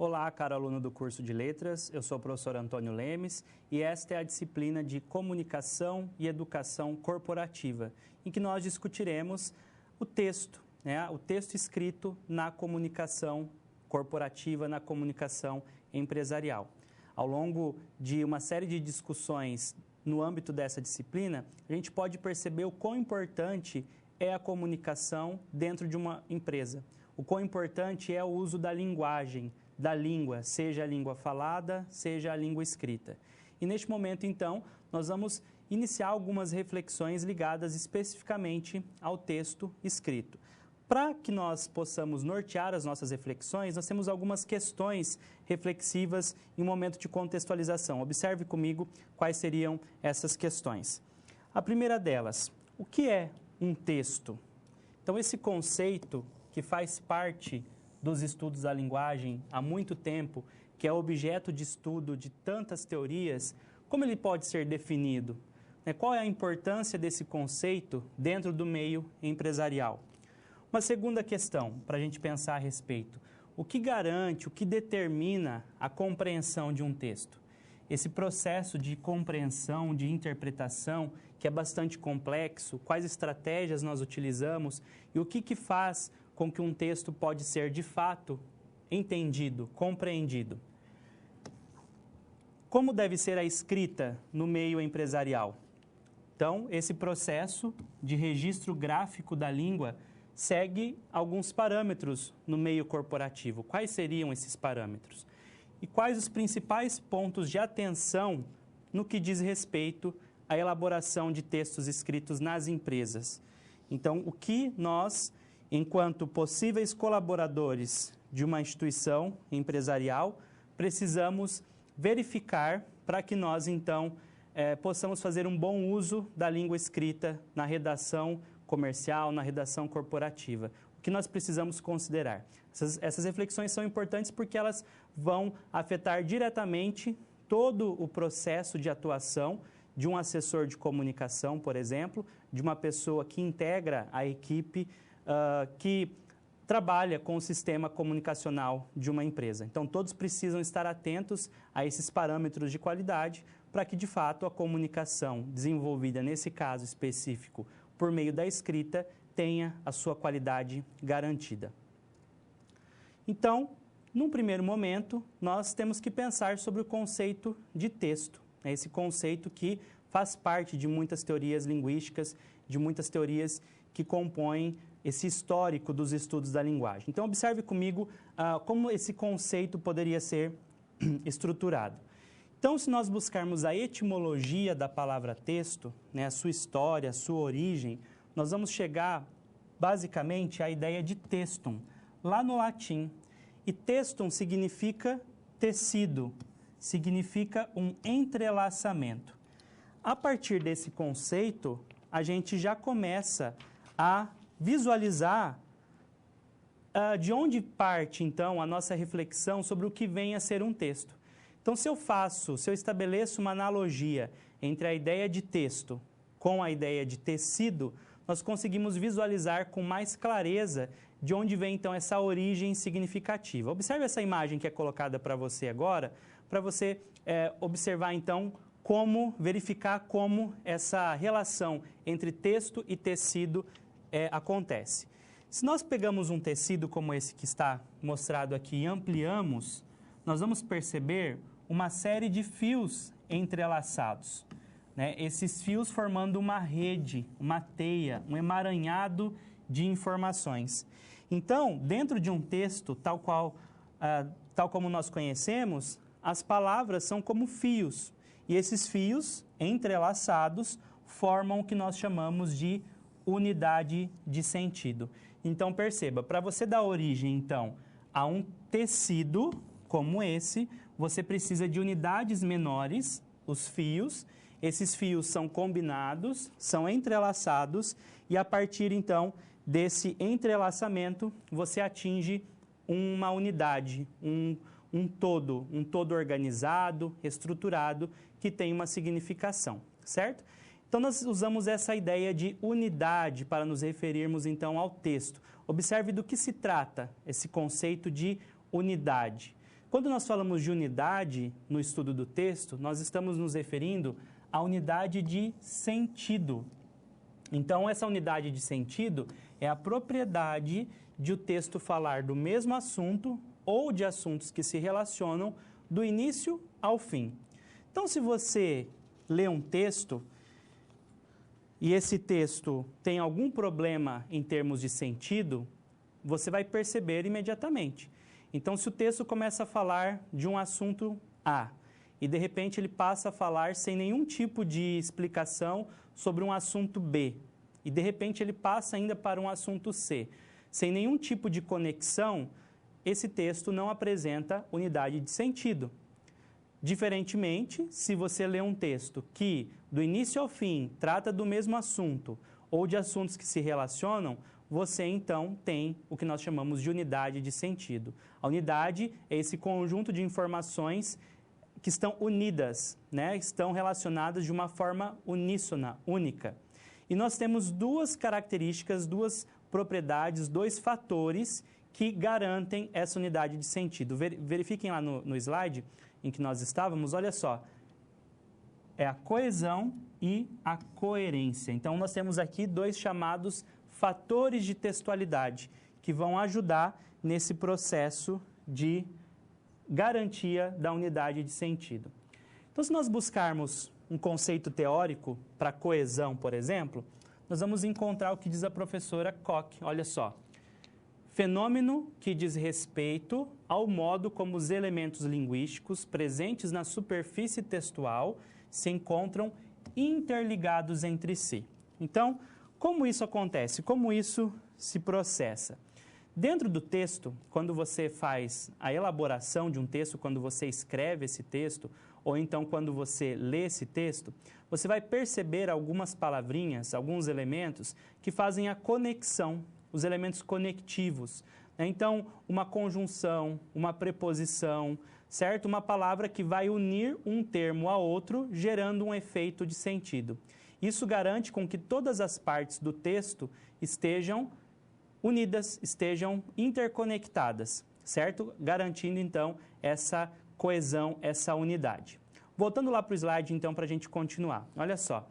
Olá, caro aluno do curso de Letras, eu sou o professor Antônio Lemes e esta é a disciplina de Comunicação e Educação Corporativa, em que nós discutiremos o texto, o texto escrito na comunicação corporativa, na comunicação empresarial. Ao longo de uma série de discussões no âmbito dessa disciplina, a gente pode perceber o quão importante é a comunicação dentro de uma empresa. O quão importante é o uso da linguagem, da língua, seja a língua falada, seja a língua escrita. E neste momento, então, nós vamos iniciar algumas reflexões ligadas especificamente ao texto escrito. Para que nós possamos nortear as nossas reflexões, nós temos algumas questões reflexivas em um momento de contextualização. Observe comigo quais seriam essas questões. A primeira delas, o que é um texto? Então, esse conceito que faz parte dos estudos da linguagem há muito tempo, que é objeto de estudo de tantas teorias, como ele pode ser definido? Qual é a importância desse conceito dentro do meio empresarial? Uma segunda questão para a gente pensar a respeito. O que garante, o que determina a compreensão de um texto? Esse processo de compreensão, de interpretação, que é bastante complexo, quais estratégias nós utilizamos e o que faz com que um texto pode ser, de fato, entendido, compreendido. Como deve ser a escrita no meio empresarial? Então, esse processo de registro gráfico da língua segue alguns parâmetros no meio corporativo. Quais seriam esses parâmetros? E quais os principais pontos de atenção no que diz respeito à elaboração de textos escritos nas empresas? Então, o que nós, enquanto possíveis colaboradores de uma instituição empresarial, precisamos verificar para que nós, então, possamos fazer um bom uso da língua escrita na redação comercial, na redação corporativa. O que nós precisamos considerar? Essas reflexões são importantes porque elas vão afetar diretamente todo o processo de atuação de um assessor de comunicação, por exemplo, de uma pessoa que integra a equipe que trabalha com o sistema comunicacional de uma empresa. Então, todos precisam estar atentos a esses parâmetros de qualidade para que, de fato, a comunicação desenvolvida, nesse caso específico, por meio da escrita, tenha a sua qualidade garantida. Então, num primeiro momento, nós temos que pensar sobre o conceito de texto, esse conceito que faz parte de muitas teorias linguísticas, de muitas teorias que compõem esse histórico dos estudos da linguagem. Então, observe comigo como esse conceito poderia ser estruturado. Então, se nós buscarmos a etimologia da palavra texto, a sua história, a sua origem, nós vamos chegar, basicamente, à ideia de textum, lá no latim. E textum significa tecido, significa um entrelaçamento. A partir desse conceito, a gente já começa a visualizar de onde parte, então, a nossa reflexão sobre o que vem a ser um texto. Então, se eu estabeleço uma analogia entre a ideia de texto com a ideia de tecido, nós conseguimos visualizar com mais clareza de onde vem, então, essa origem significativa. Observe essa imagem que é colocada para você agora, para você observar, então, verificar como essa relação entre texto e tecido acontece. Se nós pegamos um tecido como esse que está mostrado aqui e ampliamos, nós vamos perceber uma série de fios entrelaçados, esses fios formando uma rede, uma teia, um emaranhado de informações. Então, dentro de um texto, tal como nós conhecemos, as palavras são como fios, e esses fios entrelaçados formam o que nós chamamos de unidade de sentido. Então, perceba, para você dar origem, então, a um tecido como esse, você precisa de unidades menores, os fios. Esses fios são combinados, são entrelaçados e a partir, então, desse entrelaçamento, você atinge uma unidade, um todo organizado, estruturado, que tem uma significação, certo? Então, nós usamos essa ideia de unidade para nos referirmos, então, ao texto. Observe do que se trata esse conceito de unidade. Quando nós falamos de unidade no estudo do texto, nós estamos nos referindo à unidade de sentido. Então, essa unidade de sentido é a propriedade de o texto falar do mesmo assunto ou de assuntos que se relacionam do início ao fim. Então, se você lê um texto e esse texto tem algum problema em termos de sentido, você vai perceber imediatamente. Então, se o texto começa a falar de um assunto A e, de repente, ele passa a falar sem nenhum tipo de explicação sobre um assunto B e, de repente, ele passa ainda para um assunto C, sem nenhum tipo de conexão, esse texto não apresenta unidade de sentido. Diferentemente, se você lê um texto que, do início ao fim, trata do mesmo assunto ou de assuntos que se relacionam, você, então, tem o que nós chamamos de unidade de sentido. A unidade é esse conjunto de informações que estão unidas, né? Estão relacionadas de uma forma uníssona, única. E nós temos duas características, duas propriedades, dois fatores que garantem essa unidade de sentido. Verifiquem lá no slide em que nós estávamos, olha só. É a coesão e a coerência. Então, nós temos aqui dois chamados fatores de textualidade que vão ajudar nesse processo de garantia da unidade de sentido. Então, se nós buscarmos um conceito teórico para coesão, por exemplo, nós vamos encontrar o que diz a professora Koch. Olha só. Fenômeno que diz respeito ao modo como os elementos linguísticos presentes na superfície textual se encontram interligados entre si. Então, como isso acontece? Como isso se processa? Dentro do texto, quando você faz a elaboração de um texto, quando você escreve esse texto, ou então quando você lê esse texto, você vai perceber algumas palavrinhas, alguns elementos que fazem a conexão, os elementos conectivos. Então, uma conjunção, uma preposição, certo? Uma palavra que vai unir um termo a outro, gerando um efeito de sentido. Isso garante com que todas as partes do texto estejam unidas, estejam interconectadas, certo? Garantindo, então, essa coesão, essa unidade. Voltando lá para o slide, então, para a gente continuar. Olha só.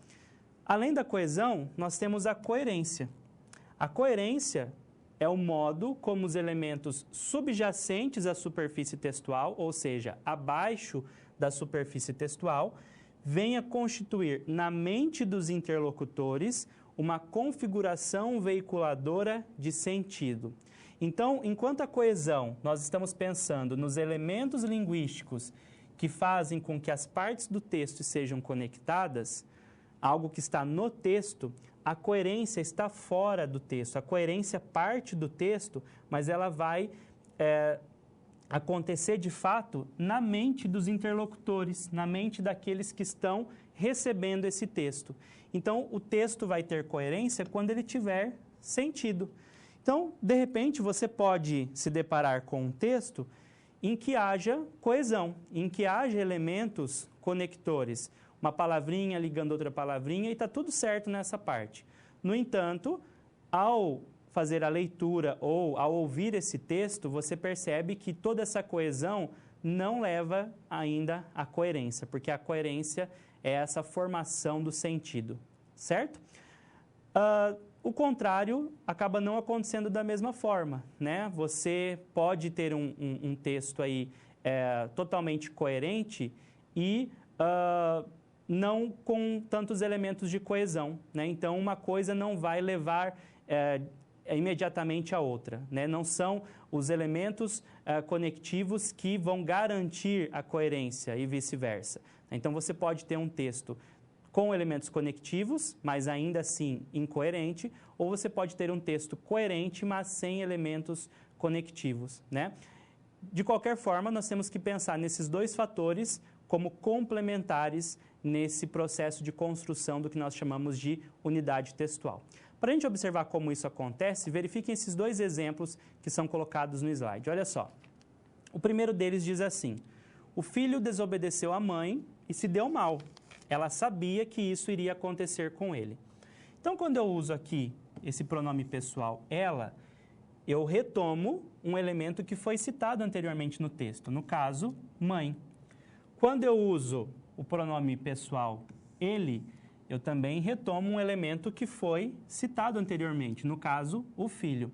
Além da coesão, nós temos a coerência. A coerência é o modo como os elementos subjacentes à superfície textual, ou seja, abaixo da superfície textual, vêm a constituir na mente dos interlocutores uma configuração veiculadora de sentido. Então, enquanto a coesão, nós estamos pensando nos elementos linguísticos que fazem com que as partes do texto sejam conectadas, algo que está no texto, a coerência está fora do texto. A coerência parte do texto, mas ela vai acontecer de fato na mente dos interlocutores, na mente daqueles que estão recebendo esse texto. Então, o texto vai ter coerência quando ele tiver sentido. Então, de repente, você pode se deparar com um texto em que haja coesão, em que haja elementos conectores, uma palavrinha ligando outra palavrinha e está tudo certo nessa parte. No entanto, ao fazer a leitura ou ao ouvir esse texto, você percebe que toda essa coesão não leva ainda à coerência, porque a coerência é essa formação do sentido, certo? O contrário acaba não acontecendo da mesma forma, né? Você pode ter um texto aí totalmente coerente e não com tantos elementos de coesão, né? Então, uma coisa não vai levar imediatamente a outra, né? Não são os elementos conectivos que vão garantir a coerência e vice-versa. Então, você pode ter um texto com elementos conectivos, mas ainda assim incoerente, ou você pode ter um texto coerente, mas sem elementos conectivos, né? De qualquer forma, nós temos que pensar nesses dois fatores como complementares nesse processo de construção do que nós chamamos de unidade textual. Para a gente observar como isso acontece, verifiquem esses dois exemplos que são colocados no slide. Olha só. O primeiro deles diz assim: o filho desobedeceu à mãe e se deu mal. Ela sabia que isso iria acontecer com ele. Então, quando eu uso aqui esse pronome pessoal, ela, eu retomo um elemento que foi citado anteriormente no texto, no caso, mãe. Quando eu uso o pronome pessoal ele, eu também retomo um elemento que foi citado anteriormente, no caso, o filho.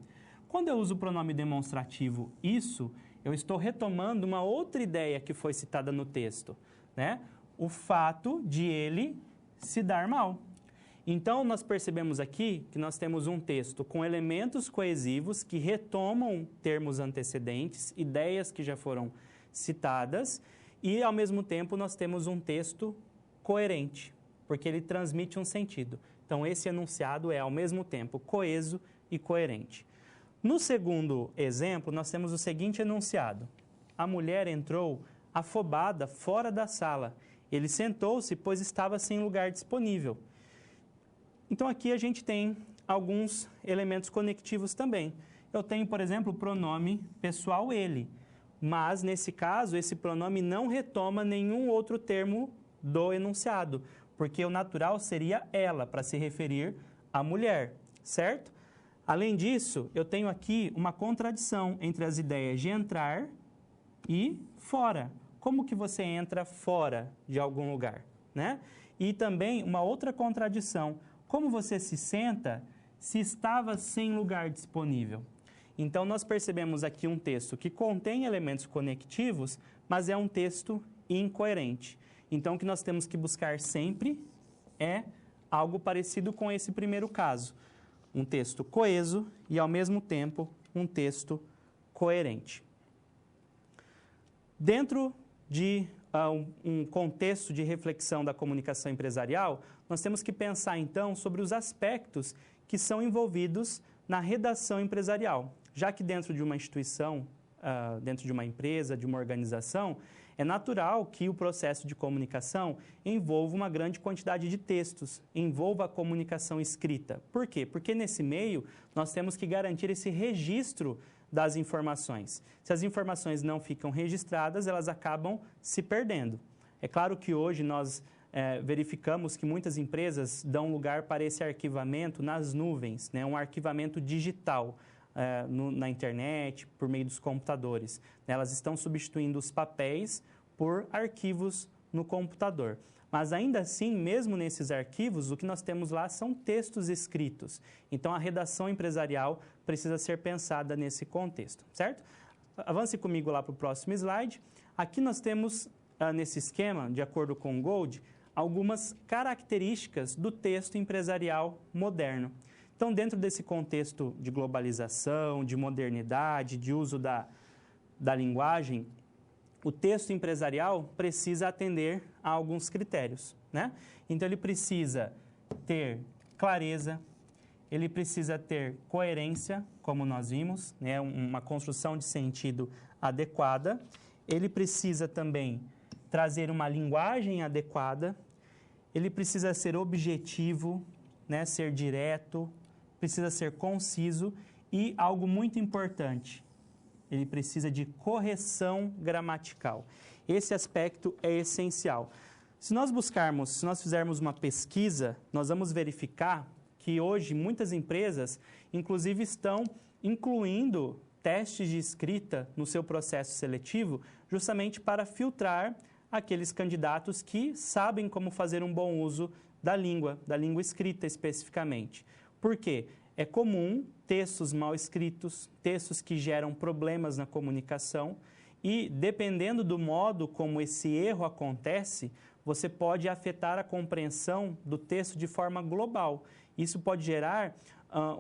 Quando eu uso o pronome demonstrativo isso, eu estou retomando uma outra ideia que foi citada no texto, né? O fato de ele se dar mal. Então, nós percebemos aqui que nós temos um texto com elementos coesivos que retomam termos antecedentes, ideias que já foram citadas, e, ao mesmo tempo, nós temos um texto coerente, porque ele transmite um sentido. Então, esse enunciado é, ao mesmo tempo, coeso e coerente. No segundo exemplo, nós temos o seguinte enunciado. A mulher entrou afobada fora da sala. Ele sentou-se, pois estava sem lugar disponível. Então, aqui a gente tem alguns elementos conectivos também. Eu tenho, por exemplo, o pronome pessoal ele, mas, nesse caso, esse pronome não retoma nenhum outro termo do enunciado, porque o natural seria ela, para se referir à mulher, certo? Além disso, eu tenho aqui uma contradição entre as ideias de entrar e fora. Como que você entra fora de algum lugar, né? E também uma outra contradição. Como você se senta se estava sem lugar disponível? Então, nós percebemos aqui um texto que contém elementos conectivos, mas é um texto incoerente. Então, o que nós temos que buscar sempre é algo parecido com esse primeiro caso. Um texto coeso e, ao mesmo tempo, um texto coerente. Dentro de um contexto de reflexão da comunicação empresarial, nós temos que pensar, então, sobre os aspectos que são envolvidos na redação empresarial. Já que dentro de uma instituição, dentro de uma empresa, de uma organização, é natural que o processo de comunicação envolva uma grande quantidade de textos, envolva a comunicação escrita. Por quê? Porque nesse meio nós temos que garantir esse registro das informações. Se as informações não ficam registradas, elas acabam se perdendo. É claro que hoje nós verificamos que muitas empresas dão lugar para esse arquivamento nas nuvens, né? Um arquivamento digital na internet, por meio dos computadores. Elas estão substituindo os papéis por arquivos no computador. Mas ainda assim, mesmo nesses arquivos, o que nós temos lá são textos escritos. Então, a redação empresarial precisa ser pensada nesse contexto, certo? Avance comigo lá para o próximo slide. Aqui nós temos, nesse esquema, de acordo com o Gold, algumas características do texto empresarial moderno. Então, dentro desse contexto de globalização, de modernidade, de uso da linguagem, o texto empresarial precisa atender a alguns critérios, né? Então, ele precisa ter clareza, ele precisa ter coerência, como nós vimos, né? Uma construção de sentido adequada, ele precisa também trazer uma linguagem adequada, ele precisa ser objetivo, né? Ser direto, precisa ser conciso e algo muito importante, ele precisa de correção gramatical. Esse aspecto é essencial. Se nós fizermos uma pesquisa, nós vamos verificar que hoje muitas empresas, inclusive, estão incluindo testes de escrita no seu processo seletivo, justamente para filtrar aqueles candidatos que sabem como fazer um bom uso da língua escrita especificamente. Por quê? É comum textos mal escritos, textos que geram problemas na comunicação e, dependendo do modo como esse erro acontece, você pode afetar a compreensão do texto de forma global. Isso pode gerar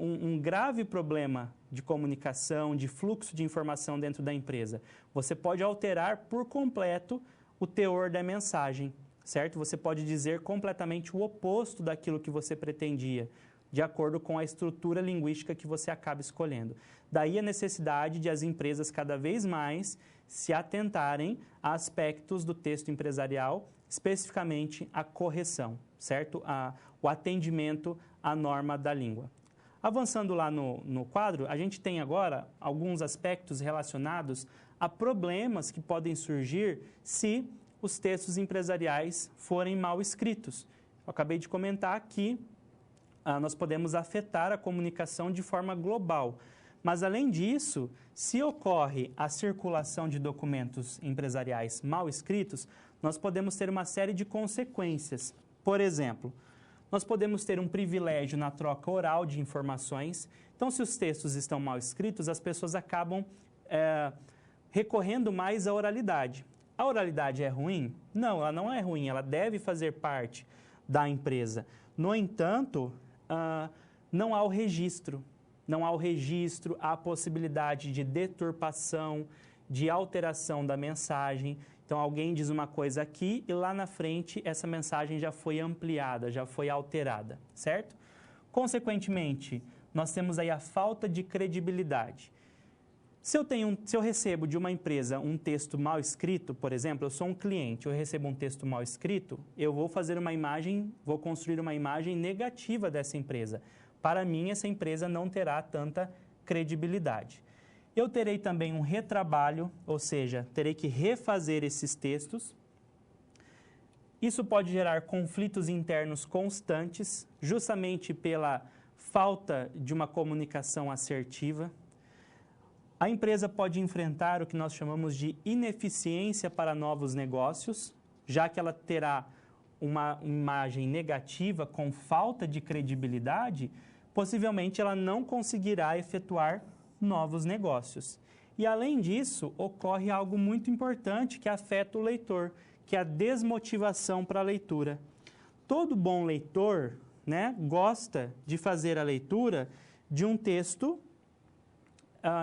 um grave problema de comunicação, de fluxo de informação dentro da empresa. Você pode alterar por completo o teor da mensagem, certo? Você pode dizer completamente o oposto daquilo que você pretendia, de acordo com a estrutura linguística que você acaba escolhendo. Daí a necessidade de as empresas cada vez mais se atentarem a aspectos do texto empresarial, especificamente a correção, certo? O atendimento à norma da língua. Avançando lá no quadro, a gente tem agora alguns aspectos relacionados a problemas que podem surgir se os textos empresariais forem mal escritos. Eu acabei de comentar que nós podemos afetar a comunicação de forma global. Mas, além disso, se ocorre a circulação de documentos empresariais mal escritos, nós podemos ter uma série de consequências. Por exemplo, nós podemos ter um privilégio na troca oral de informações. Então, se os textos estão mal escritos, as pessoas acabam recorrendo mais à oralidade. A oralidade é ruim? Não, ela não é ruim, ela deve fazer parte da empresa. No entanto, não há o registro. Não há o registro, há a possibilidade de deturpação, de alteração da mensagem. Então, alguém diz uma coisa aqui e lá na frente essa mensagem já foi ampliada, já foi alterada, certo? Consequentemente, nós temos aí a falta de credibilidade. Se eu recebo de uma empresa um texto mal escrito, por exemplo, eu sou um cliente, eu recebo um texto mal escrito, eu vou vou construir uma imagem negativa dessa empresa. Para mim, essa empresa não terá tanta credibilidade. Eu terei também um retrabalho, ou seja, terei que refazer esses textos. Isso pode gerar conflitos internos constantes, justamente pela falta de uma comunicação assertiva. A empresa pode enfrentar o que nós chamamos de ineficiência para novos negócios, já que ela terá uma imagem negativa com falta de credibilidade, possivelmente ela não conseguirá efetuar novos negócios. E, além disso, ocorre algo muito importante que afeta o leitor, que é a desmotivação para a leitura. Todo bom leitor, gosta de fazer a leitura de um texto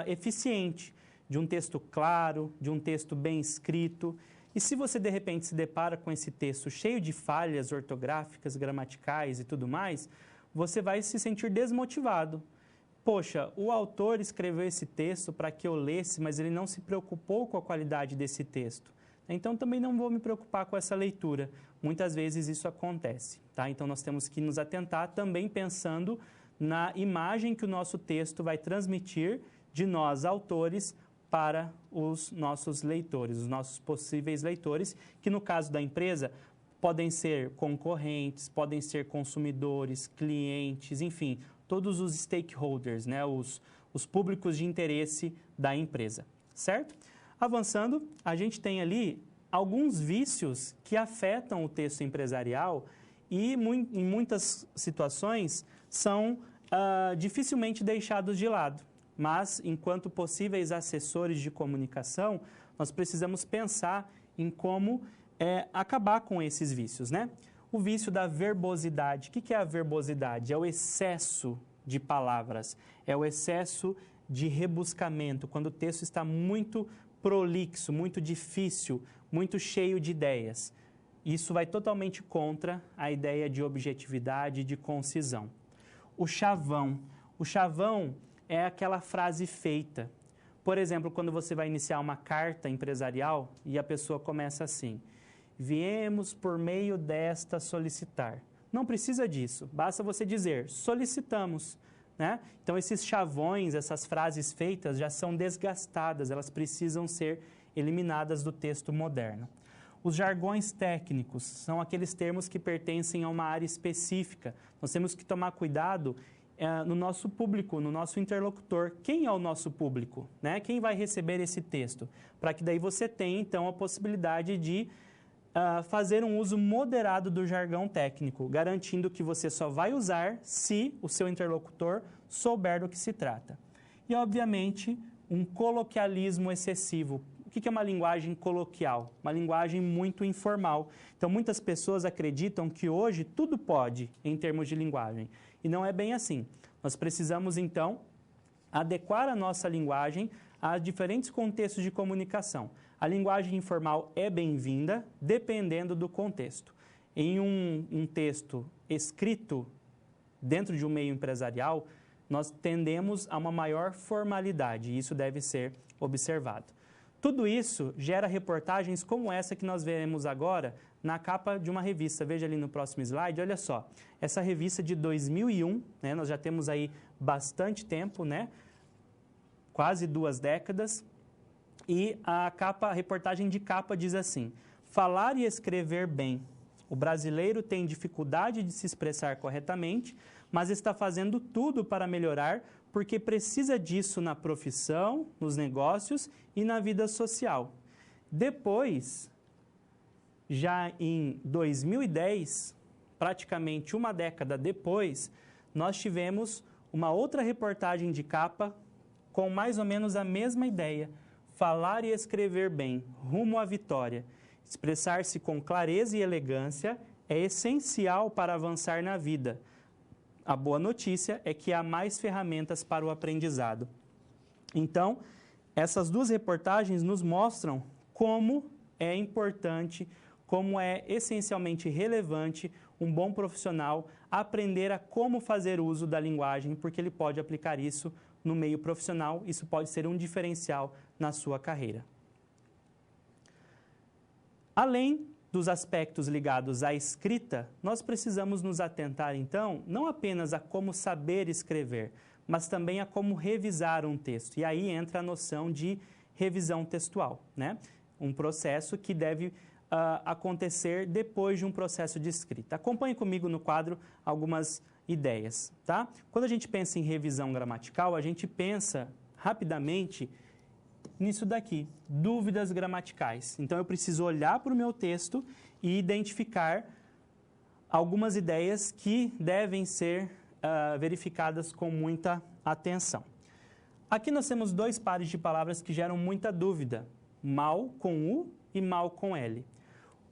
eficiente, de um texto claro, de um texto bem escrito. E se você, de repente, se depara com esse texto cheio de falhas ortográficas, gramaticais e tudo mais, você vai se sentir desmotivado. Poxa, o autor escreveu esse texto para que eu lesse, mas ele não se preocupou com a qualidade desse texto. Então, também não vou me preocupar com essa leitura. Muitas vezes isso acontece, tá? Então, nós temos que nos atentar também pensando na imagem que o nosso texto vai transmitir de nós, autores, para os nossos leitores, os nossos possíveis leitores, que no caso da empresa podem ser concorrentes, podem ser consumidores, clientes, enfim, todos os stakeholders, os públicos de interesse da empresa, certo? Avançando, a gente tem ali alguns vícios que afetam o texto empresarial e, em muitas situações, são dificilmente deixados de lado. Mas, enquanto possíveis assessores de comunicação, nós precisamos pensar em como acabar com esses vícios, O vício da verbosidade. O que é a verbosidade? É o excesso de palavras, é o excesso de rebuscamento, quando o texto está muito prolixo, muito difícil, muito cheio de ideias. Isso vai totalmente contra a ideia de objetividade e de concisão. O chavão. O chavão é aquela frase feita. Por exemplo, quando você vai iniciar uma carta empresarial e a pessoa começa assim: viemos por meio desta solicitar. Não precisa disso, basta você dizer solicitamos. Então, esses chavões, essas frases feitas já são desgastadas, elas precisam ser eliminadas do texto moderno. Os jargões técnicos são aqueles termos que pertencem a uma área específica. Nós temos que tomar cuidado no nosso público, no nosso interlocutor. Quem é o nosso público? Quem vai receber esse texto? Para que daí você tenha, então, a possibilidade de fazer um uso moderado do jargão técnico, garantindo que você só vai usar se o seu interlocutor souber do que se trata. E, obviamente, um coloquialismo excessivo. O que é uma linguagem coloquial? Uma linguagem muito informal. Então, muitas pessoas acreditam que hoje tudo pode em termos de linguagem. E não é bem assim. Nós precisamos, então, adequar a nossa linguagem a diferentes contextos de comunicação. A linguagem informal é bem-vinda, dependendo do contexto. Em um texto escrito dentro de um meio empresarial, nós tendemos a uma maior formalidade, e isso deve ser observado. Tudo isso gera reportagens como essa que nós veremos agora na capa de uma revista. Veja ali no próximo slide, olha só. Essa revista de 2001, nós já temos aí bastante tempo, quase 2 décadas. E a reportagem de capa diz assim: falar e escrever bem. O brasileiro tem dificuldade de se expressar corretamente, mas está fazendo tudo para melhorar, porque precisa disso na profissão, nos negócios e na vida social. Depois, já em 2010, praticamente uma década depois, nós tivemos uma outra reportagem de capa com mais ou menos a mesma ideia: falar e escrever bem, rumo à vitória. Expressar-se com clareza e elegância é essencial para avançar na vida. A boa notícia é que há mais ferramentas para o aprendizado. Então, essas duas reportagens nos mostram como é importante, como é essencialmente relevante um bom profissional aprender a como fazer uso da linguagem, porque ele pode aplicar isso no meio profissional, isso pode ser um diferencial na sua carreira. Além dos aspectos ligados à escrita, nós precisamos nos atentar, então, não apenas a como saber escrever, mas também a como revisar um texto. E aí entra a noção de revisão textual, né? Um processo que deve acontecer depois de um processo de escrita. Acompanhe comigo no quadro algumas ideias, tá? Quando a gente pensa em revisão gramatical, a gente pensa rapidamente nisso daqui, dúvidas gramaticais. Então, eu preciso olhar para o meu texto e identificar algumas ideias que devem ser verificadas com muita atenção. Aqui nós temos dois pares de palavras que geram muita dúvida: mal com U e mal com L.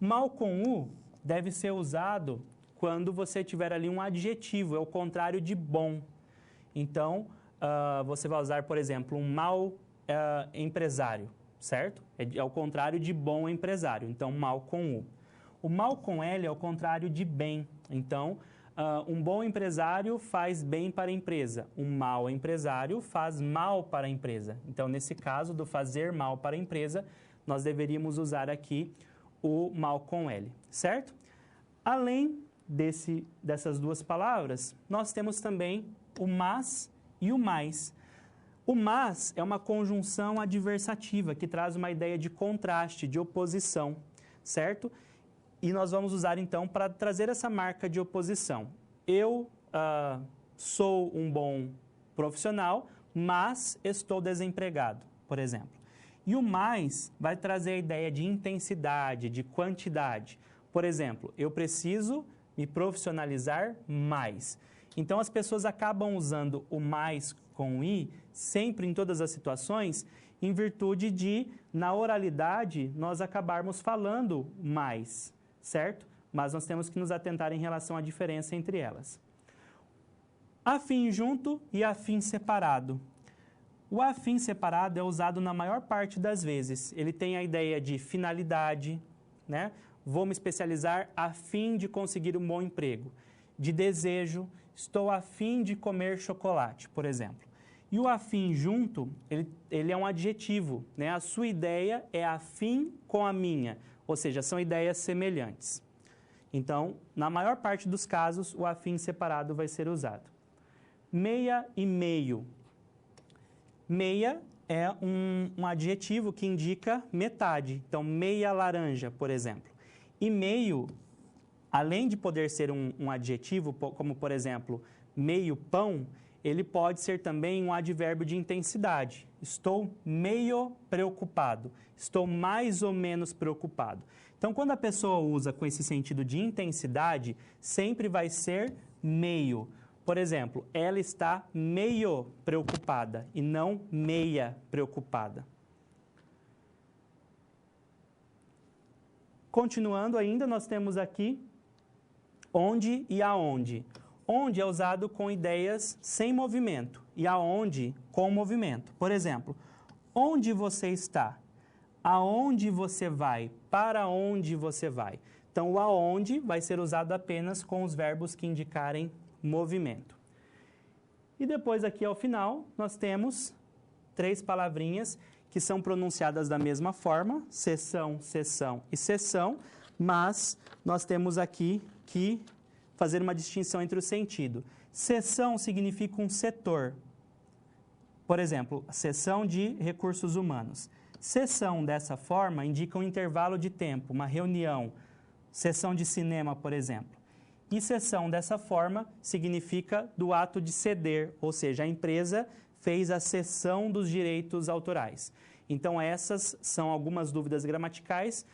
Mal com U deve ser usado quando você tiver ali um adjetivo, é o contrário de bom. Então, você vai usar, por exemplo, um mau empresário, certo? É o contrário de bom empresário, então mal com U. O mal com L é o contrário de bem, então um bom empresário faz bem para a empresa, um mau empresário faz mal para a empresa. Então, nesse caso do fazer mal para a empresa, nós deveríamos usar aqui o mal com L, certo? Além dessas duas palavras, nós temos também o mas e o mais. O mas é uma conjunção adversativa que traz uma ideia de contraste, de oposição, certo? E nós vamos usar então para trazer essa marca de oposição. Eu sou um bom profissional, mas estou desempregado, por exemplo. E o mais vai trazer a ideia de intensidade, de quantidade. Por exemplo, eu preciso me profissionalizar mais. Então, as pessoas acabam usando o mais com I sempre em todas as situações, em virtude de, na oralidade, nós acabarmos falando mais, certo? Mas nós temos que nos atentar em relação à diferença entre elas. Afim junto e afim separado. O afim separado é usado na maior parte das vezes. Ele tem a ideia de finalidade, né? Vou me especializar a fim de conseguir um bom emprego. De desejo, estou a fim de comer chocolate, por exemplo. E o afim junto, ele é um adjetivo, né? A sua ideia é afim com a minha, ou seja, são ideias semelhantes. Então, na maior parte dos casos, o afim separado vai ser usado. Meia e meio. Meia é um adjetivo que indica metade. Então, meia laranja, por exemplo. E meio, além de poder ser um adjetivo, como, por exemplo, meio pão, ele pode ser também um advérbio de intensidade. Estou meio preocupado. Estou mais ou menos preocupado. Então, quando a pessoa usa com esse sentido de intensidade, sempre vai ser meio. Por exemplo, ela está meio preocupada e não meia preocupada. Continuando ainda, nós temos aqui onde e aonde. Onde é usado com ideias sem movimento e aonde com movimento. Por exemplo, onde você está? Aonde você vai? Para onde você vai? Então, o aonde vai ser usado apenas com os verbos que indicarem movimento. E depois aqui ao final nós temos 3 palavrinhas que são pronunciadas da mesma forma, seção, sessão e sessão, mas nós temos aqui que fazer uma distinção entre o sentido. Seção significa um setor. Por exemplo, seção de recursos humanos. Sessão dessa forma indica um intervalo de tempo, uma reunião, sessão de cinema, por exemplo. E cessão dessa forma significa do ato de ceder, ou seja, a empresa fez a cessão dos direitos autorais. Então, essas são algumas dúvidas gramaticais,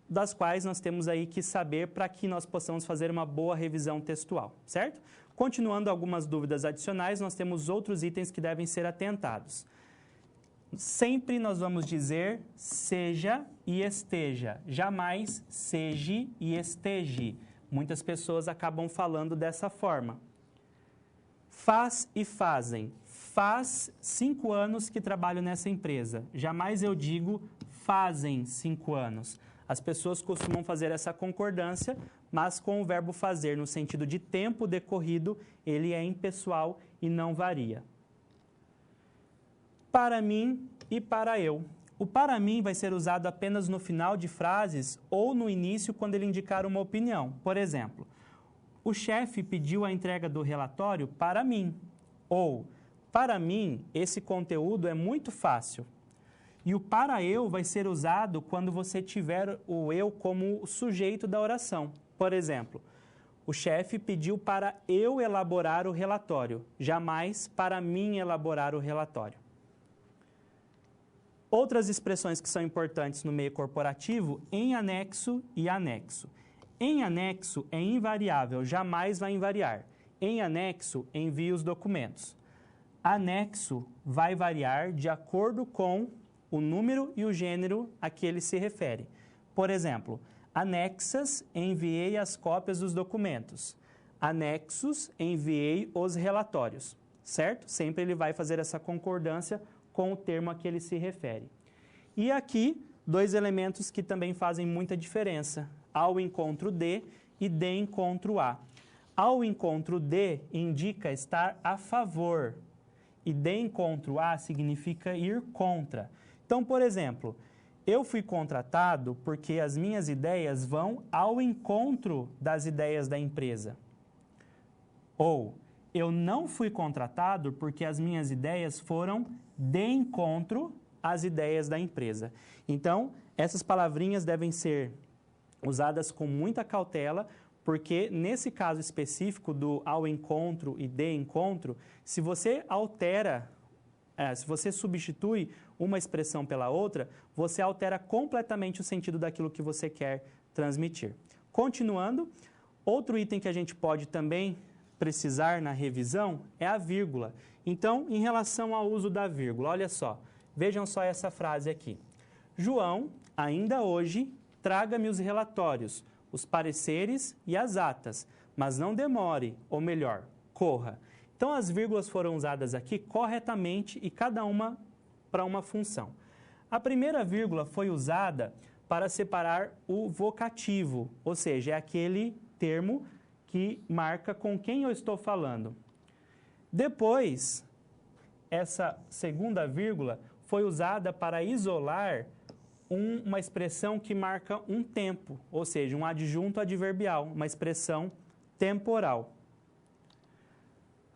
das quais nós temos aí que saber para que nós possamos fazer uma boa revisão textual, certo? Continuando algumas dúvidas adicionais, nós temos outros itens que devem ser atentados. Sempre nós vamos dizer seja e esteja, jamais seja e esteja. Muitas pessoas acabam falando dessa forma. Faz e fazem. Faz 5 anos que trabalho nessa empresa. Jamais eu digo fazem 5 anos. As pessoas costumam fazer essa concordância, mas com o verbo fazer, no sentido de tempo decorrido, ele é impessoal e não varia. Para mim e para eu. O para mim vai ser usado apenas no final de frases ou no início quando ele indicar uma opinião. Por exemplo, o chefe pediu a entrega do relatório para mim. Ou, para mim, esse conteúdo é muito fácil. E o para eu vai ser usado quando você tiver o eu como sujeito da oração. Por exemplo, o chefe pediu para eu elaborar o relatório, jamais para mim elaborar o relatório. Outras expressões que são importantes no meio corporativo, em anexo e anexo. Em anexo é invariável, jamais vai invariar. Em anexo, envie os documentos. Anexo vai variar de acordo com o número e o gênero a que ele se refere. Por exemplo, anexas, enviei as cópias dos documentos. Anexos, enviei os relatórios, certo? Sempre ele vai fazer essa concordância com o termo a que ele se refere. E aqui, 2 elementos que também fazem muita diferença. Ao encontro de e de encontro a. Ao encontro de indica estar a favor e de encontro a significa ir contra. Então, por exemplo, eu fui contratado porque as minhas ideias vão ao encontro das ideias da empresa. Ou, eu não fui contratado porque as minhas ideias foram de encontro às ideias da empresa. Então, essas palavrinhas devem ser usadas com muita cautela, porque nesse caso específico do ao encontro e de encontro, se você se você substitui uma expressão pela outra, você altera completamente o sentido daquilo que você quer transmitir. Continuando, outro item que a gente pode também precisar na revisão é a vírgula. Então, em relação ao uso da vírgula, olha só, vejam só essa frase aqui. João, ainda hoje, traga-me os relatórios, os pareceres e as atas, mas não demore, ou melhor, corra. Então, as vírgulas foram usadas aqui corretamente e cada uma para uma função. A primeira vírgula foi usada para separar o vocativo, ou seja, é aquele termo que marca com quem eu estou falando. Depois, essa segunda vírgula foi usada para isolar uma expressão que marca um tempo, ou seja, um adjunto adverbial, uma expressão temporal.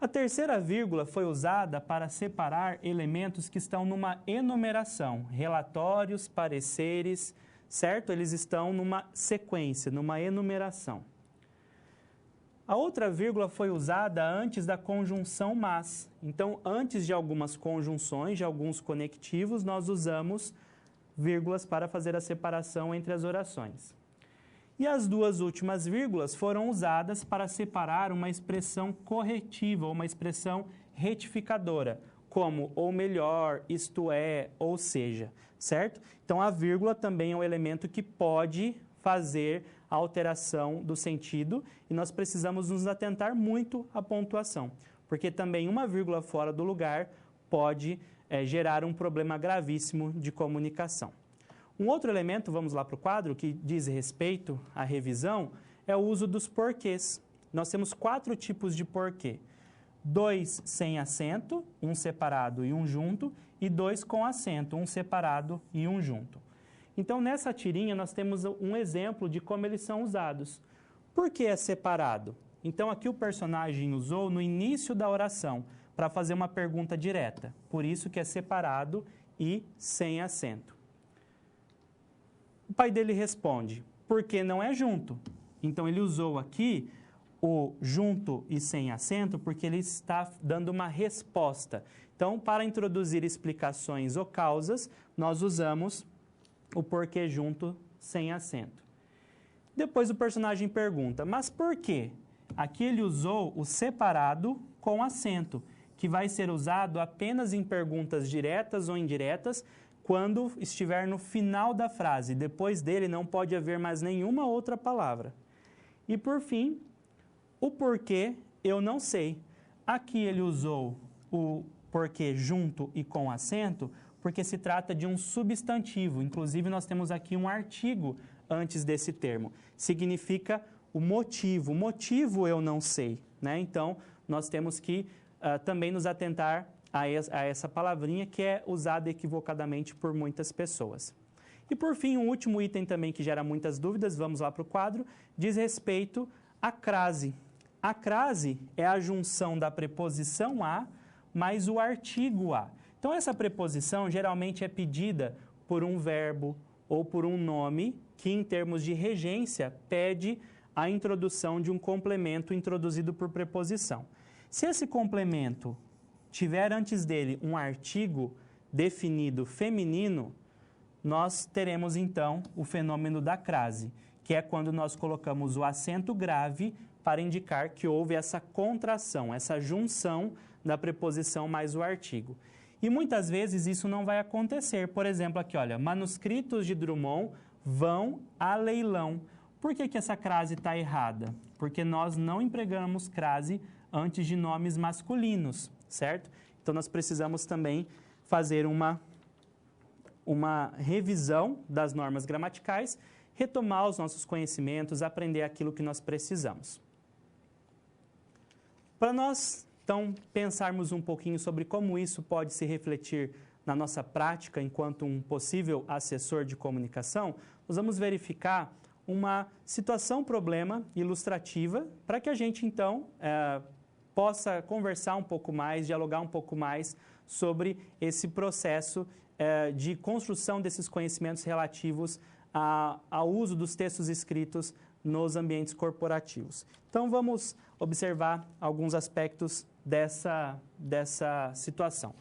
A terceira vírgula foi usada para separar elementos que estão numa enumeração, relatórios, pareceres, certo? Eles estão numa sequência, numa enumeração. A outra vírgula foi usada antes da conjunção mas. Então, antes de algumas conjunções, de alguns conectivos, nós usamos vírgulas para fazer a separação entre as orações. E as 2 últimas vírgulas foram usadas para separar uma expressão corretiva, ou uma expressão retificadora, como ou melhor, isto é, ou seja, certo? Então, a vírgula também é um elemento que pode fazer a alteração do sentido e nós precisamos nos atentar muito à pontuação, porque também uma vírgula fora do lugar pode gerar um problema gravíssimo de comunicação. Um outro elemento, vamos lá para o quadro, que diz respeito à revisão, é o uso dos porquês. Nós temos 4 tipos de porquê. 2 sem acento, um separado e um junto, e 2 com acento, um separado e um junto. Então, nessa tirinha, nós temos um exemplo de como eles são usados. Por que é separado? Então, aqui o personagem usou no início da oração, para fazer uma pergunta direta. Por isso que é separado e sem acento. O pai dele responde, porque não é junto. Então, ele usou aqui o junto e sem acento porque ele está dando uma resposta. Então, para introduzir explicações ou causas, nós usamos o porquê junto sem acento. Depois o personagem pergunta, mas por quê? Aqui ele usou o separado com acento, que vai ser usado apenas em perguntas diretas ou indiretas, quando estiver no final da frase. Depois dele não pode haver mais nenhuma outra palavra. E por fim, o porquê eu não sei. Aqui ele usou o porquê junto e com acento, porque se trata de um substantivo. Inclusive, nós temos aqui um artigo antes desse termo. Significa o motivo. O motivo eu não sei, né? Então, nós temos que também nos atentar a essa palavrinha que é usada equivocadamente por muitas pessoas. E por fim, um último item também que gera muitas dúvidas, vamos lá para o quadro, diz respeito à crase. A crase é a junção da preposição a mais o artigo a. Então, essa preposição geralmente é pedida por um verbo ou por um nome que, em termos de regência, pede a introdução de um complemento introduzido por preposição. Se esse complemento tiver antes dele um artigo definido feminino, nós teremos então o fenômeno da crase, que é quando nós colocamos o acento grave para indicar que houve essa contração, essa junção da preposição mais o artigo. E muitas vezes isso não vai acontecer. Por exemplo, aqui, olha, manuscritos de Drummond vão a leilão. Por que essa crase está errada? Porque nós não empregamos crase antes de nomes masculinos, certo? Então, nós precisamos também fazer uma revisão das normas gramaticais, retomar os nossos conhecimentos, aprender aquilo que nós precisamos. Para nós, então, pensarmos um pouquinho sobre como isso pode se refletir na nossa prática enquanto um possível assessor de comunicação, nós vamos verificar uma situação-problema ilustrativa para que a gente, então, possa conversar um pouco mais, dialogar um pouco mais sobre esse processo de construção desses conhecimentos relativos ao uso dos textos escritos nos ambientes corporativos. Então, vamos observar alguns aspectos dessa situação.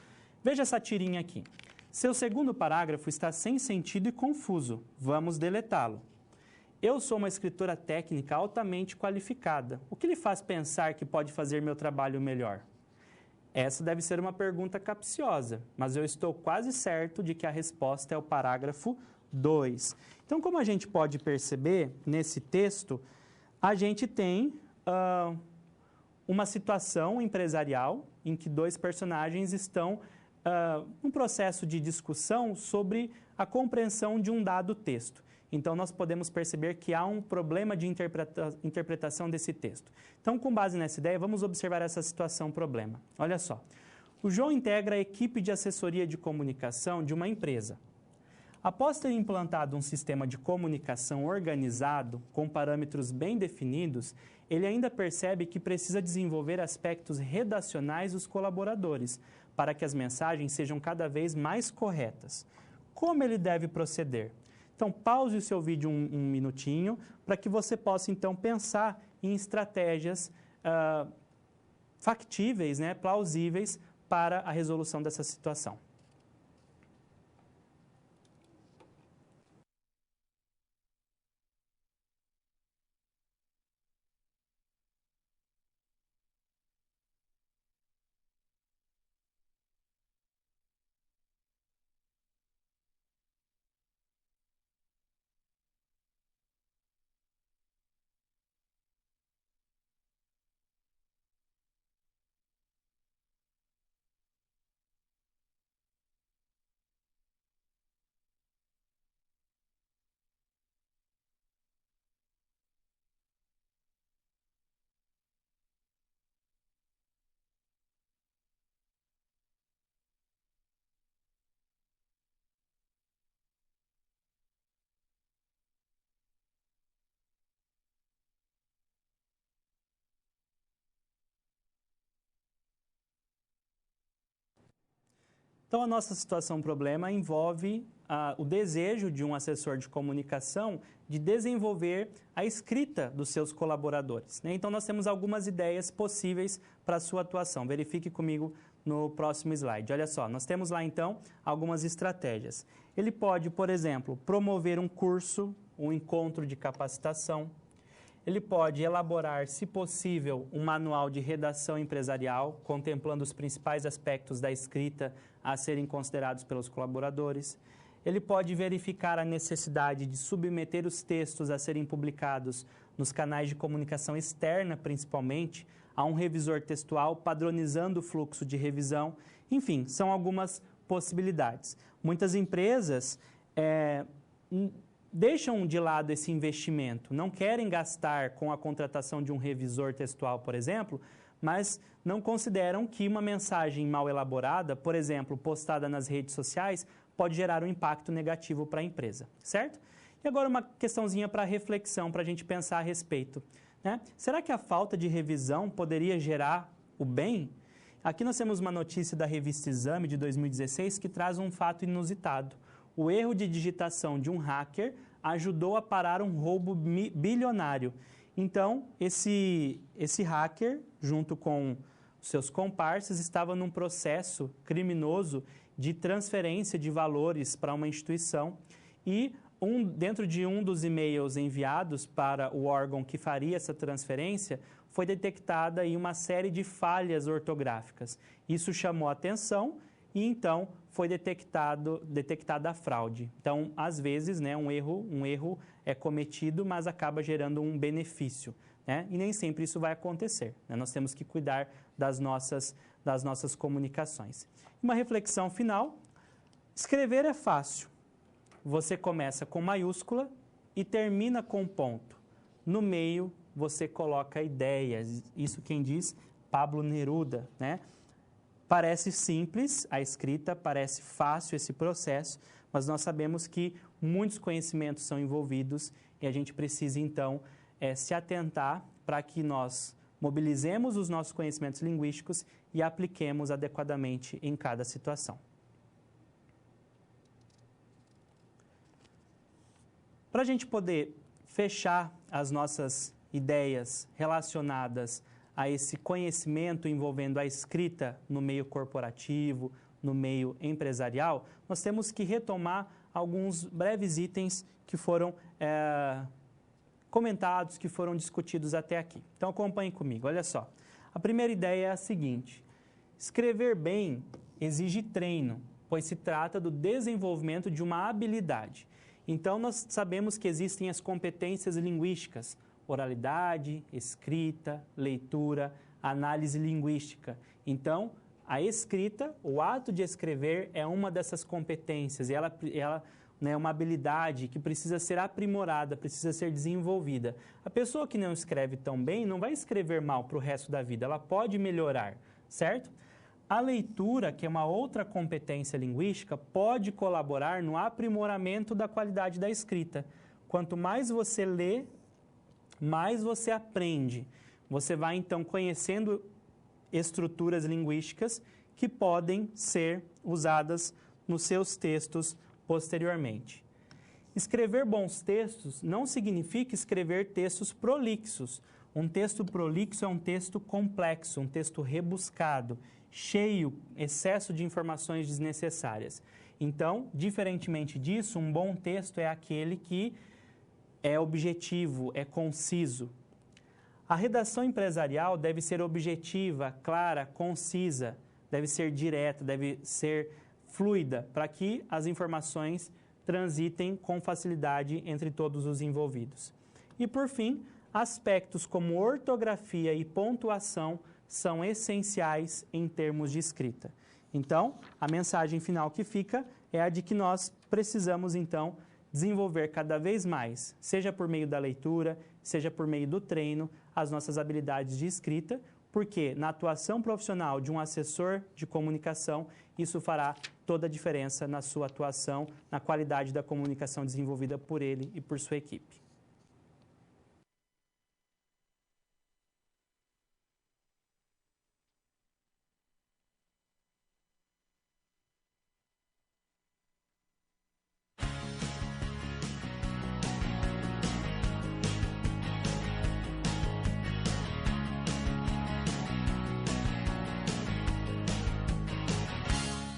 Veja essa tirinha aqui. Seu segundo parágrafo está sem sentido e confuso. Vamos deletá-lo. Eu sou uma escritora técnica altamente qualificada. O que lhe faz pensar que pode fazer meu trabalho melhor? Essa deve ser uma pergunta capciosa, mas eu estou quase certo de que a resposta é o parágrafo 2. Então, como a gente pode perceber nesse texto, a gente tem uma situação empresarial em que dois personagens estão num processo de discussão sobre a compreensão de um dado texto. Então, nós podemos perceber que há um problema de interpretação desse texto. Então, com base nessa ideia, vamos observar essa situação-problema. Olha só. O João integra a equipe de assessoria de comunicação de uma empresa. Após ter implantado um sistema de comunicação organizado, com parâmetros bem definidos, ele ainda percebe que precisa desenvolver aspectos redacionais dos colaboradores, para que as mensagens sejam cada vez mais corretas. Como ele deve proceder? Então, pause o seu vídeo um minutinho para que você possa, então, pensar em estratégias factíveis, né, plausíveis para a resolução dessa situação. Então, a nossa situação-problema envolve o desejo de um assessor de comunicação de desenvolver a escrita dos seus colaboradores, né? Então, nós temos algumas ideias possíveis para a sua atuação. Verifique comigo no próximo slide. Olha só, nós temos lá, então, algumas estratégias. Ele pode, por exemplo, promover um curso, um encontro de capacitação. Ele pode elaborar, se possível, um manual de redação empresarial, contemplando os principais aspectos da escrita a serem considerados pelos colaboradores. Ele pode verificar a necessidade de submeter os textos a serem publicados nos canais de comunicação externa, principalmente, a um revisor textual, padronizando o fluxo de revisão. Enfim, são algumas possibilidades. Muitas empresas deixam de lado esse investimento, não querem gastar com a contratação de um revisor textual, por exemplo, mas não consideram que uma mensagem mal elaborada, por exemplo, postada nas redes sociais, pode gerar um impacto negativo para a empresa, certo? E agora uma questãozinha para reflexão, para a gente pensar a respeito, né? Será que a falta de revisão poderia gerar o bem? Aqui nós temos uma notícia da revista Exame de 2016 que traz um fato inusitado. O erro de digitação de um hacker ajudou a parar um roubo bilionário. Então, esse hacker, junto com seus comparsas, estava num processo criminoso de transferência de valores para uma instituição e dentro de um dos e-mails enviados para o órgão que faria essa transferência, foi detectada aí uma série de falhas ortográficas. Isso chamou a atenção e então foi detectada a fraude. Então, às vezes, né, um erro é cometido, mas acaba gerando um benefício, né? E nem sempre isso vai acontecer, né? Nós temos que cuidar das nossas comunicações. Uma reflexão final: escrever é fácil. Você começa com maiúscula e termina com ponto. No meio, você coloca ideias. Isso quem diz? Pablo Neruda, né? Parece simples a escrita, parece fácil esse processo, mas nós sabemos que muitos conhecimentos são envolvidos e a gente precisa, então, se atentar para que nós mobilizemos os nossos conhecimentos linguísticos e apliquemos adequadamente em cada situação. Para a gente poder fechar as nossas ideias relacionadas a esse conhecimento envolvendo a escrita no meio corporativo, no meio empresarial, nós temos que retomar alguns breves itens que foram comentados, que foram discutidos até aqui. Então, acompanhe comigo, olha só. A primeira ideia é a seguinte: escrever bem exige treino, pois se trata do desenvolvimento de uma habilidade. Então, nós sabemos que existem as competências linguísticas: oralidade, escrita, leitura, análise linguística. Então, a escrita, o ato de escrever é uma dessas competências e ela é uma habilidade que precisa ser aprimorada, precisa ser desenvolvida. A pessoa que não escreve tão bem não vai escrever mal para o resto da vida, ela pode melhorar, certo? A leitura, que é uma outra competência linguística, pode colaborar no aprimoramento da qualidade da escrita. Quanto mais você lê, mais você aprende. Você vai, então, conhecendo estruturas linguísticas que podem ser usadas nos seus textos posteriormente. Escrever bons textos não significa escrever textos prolixos. Um texto prolixo é um texto complexo, um texto rebuscado, cheio, excesso de informações desnecessárias. Então, diferentemente disso, um bom texto é aquele que é objetivo, é conciso. A redação empresarial deve ser objetiva, clara, concisa, deve ser direta, deve ser fluida, para que as informações transitem com facilidade entre todos os envolvidos. E, por fim, aspectos como ortografia e pontuação são essenciais em termos de escrita. Então, a mensagem final que fica é a de que nós precisamos, então, desenvolver cada vez mais, seja por meio da leitura, seja por meio do treino, as nossas habilidades de escrita, porque na atuação profissional de um assessor de comunicação, isso fará toda a diferença na sua atuação, na qualidade da comunicação desenvolvida por ele e por sua equipe.